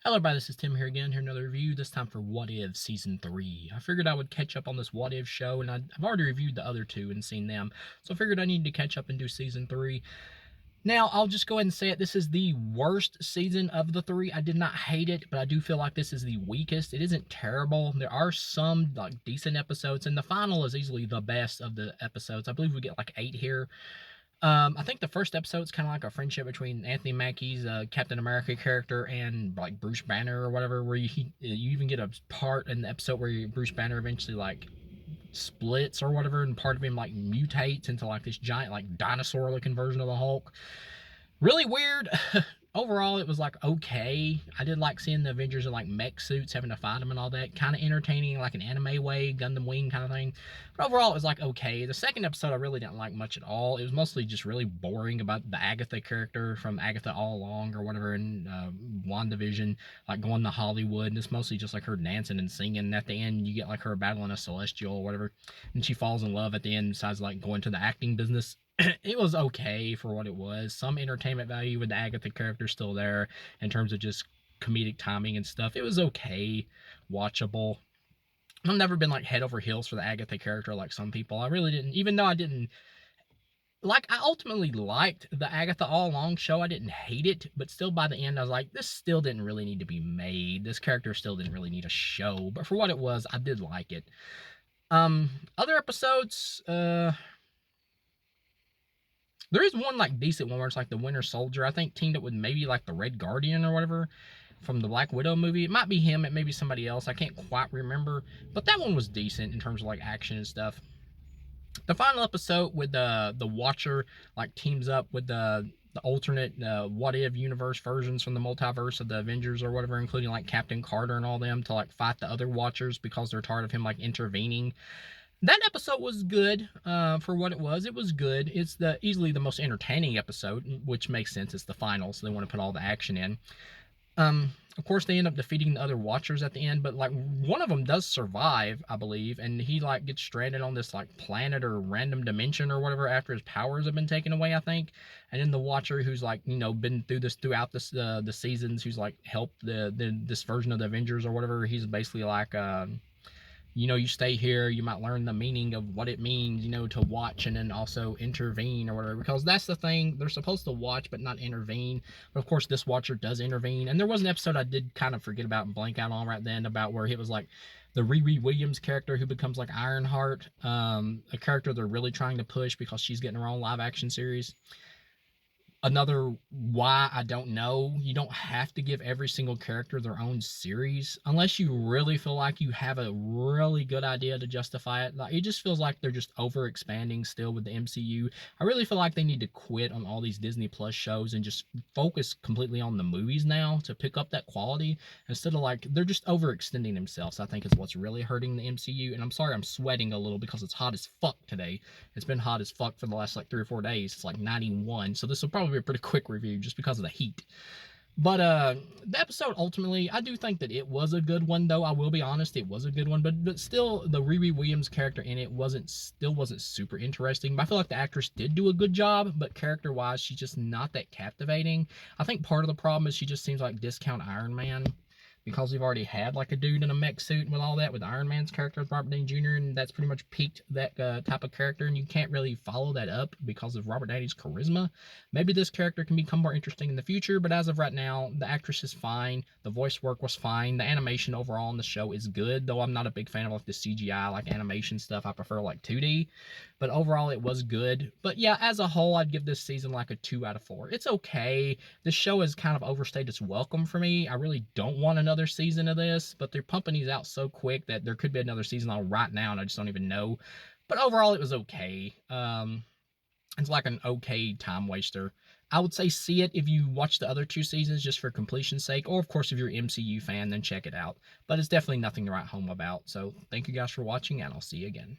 Hello everybody, this is Tim here again, here another review, this time for What If Season 3. I figured I would catch up on this What If show, and I've already reviewed the other two and seen them, so I figured I needed to catch up and do Season 3. Now, I'll just go ahead and say it, this is the worst season of the three. I did not hate it, but I do feel like this is the weakest. It isn't terrible. There are some decent episodes, and the final is easily the best of the episodes. I believe we get like 8 here. I think the first episode is kind of like a friendship between Anthony Mackie's Captain America character and like Bruce Banner or whatever, where you even get a part in the episode where Bruce Banner eventually like splits or whatever, and part of him like mutates into like this giant like dinosaur looking version of the Hulk. Really weird. Overall, it was like okay. I did like seeing the Avengers in like mech suits having to fight them and all that. Kind of entertaining, like an anime way, Gundam Wing kind of thing. But overall, it was like okay. The second episode I really didn't like much at all. It was mostly just really boring about the Agatha character from Agatha All Along or whatever in WandaVision, like going to Hollywood. And it's mostly just like her dancing and singing. And at the end, you get like her battling a celestial or whatever. And she falls in love at the end, besides like going to the acting business. It was okay for what it was. Some entertainment value with the Agatha character still there in terms of just comedic timing and stuff. It was okay, watchable. I've never been like head over heels for the Agatha character like some people. I really didn't, even though I didn't like, I ultimately liked the Agatha All Along show. I didn't hate it, but still by the end I was like, this still didn't really need to be made. This character still didn't really need a show. But for what it was, I did like it. Other episodes, there is one like decent one where it's like the Winter Soldier. I think teamed up with maybe like the Red Guardian or whatever from the Black Widow movie. It might be him, it may be somebody else. I can't quite remember, but that one was decent in terms of like action and stuff. The final episode with the Watcher like teams up with the alternate what if universe versions from the multiverse of the Avengers or whatever, including like Captain Carter and all them to like fight the other Watchers because they're tired of him like intervening. That episode was good for what it was. It was good. It's the easily the most entertaining episode, which makes sense. It's the final, so they want to put all the action in. Of course, they end up defeating the other Watchers at the end, but like one of them does survive, I believe, and he like gets stranded on this like planet or random dimension or whatever after his powers have been taken away, I think. And then the Watcher, who's like been through this throughout this the seasons, who's like helped this version of the Avengers or whatever. He's basically like you stay here, you might learn the meaning of what it means, to watch and then also intervene or whatever. Because that's the thing, they're supposed to watch but not intervene. But of course, this watcher does intervene. And there was an episode I did kind of forget about and blank out on right then about where it was like the Riri Williams character who becomes like Ironheart, a character they're really trying to push because she's getting her own live action series. Another why, I don't know. You don't have to give every single character their own series unless you really feel like you have a really good idea to justify it. Like, it just feels like they're just over expanding still with the MCU. I really feel like they need to quit on all these Disney Plus shows and just focus completely on the movies now to pick up that quality instead of like they're just overextending themselves. I think is what's really hurting the MCU. And I'm sorry I'm sweating a little because it's hot as fuck today. It's been hot as fuck for the last like 3 or 4 days. It's like 91, so this will probably be a pretty quick review just because of the heat. But the episode ultimately, I do think that it was a good one, though. I will be honest, it was a good one, but still, the Riri Williams character in it wasn't super interesting. But I feel like the actress did do a good job, but character wise, she's just not that captivating. I think part of the problem is she just seems like discount Iron Man, because we've already had like a dude in a mech suit and with all that with Iron Man's character with Robert Downey Jr. and that's pretty much peaked that type of character, and you can't really follow that up because of Robert Downey's charisma. Maybe this character can become more interesting in the future, but as of right now, the actress is fine, the voice work was fine, the animation overall in the show is good, though I'm not a big fan of like the CGI like animation stuff. I prefer like 2D, but overall it was good. But yeah, as a whole, I'd give this season like a 2 out of 4. It's okay. This show has kind of overstayed its welcome for me. I really don't want another season of this, but they're pumping these out so quick that there could be another season on right now, and I just don't even know. But overall, it was okay. It's like an okay time waster. I would say see it if you watch the other 2 seasons just for completion's sake, or of course if you're an MCU fan, then check it out. But it's definitely nothing to write home about. So thank you guys for watching, and I'll see you again.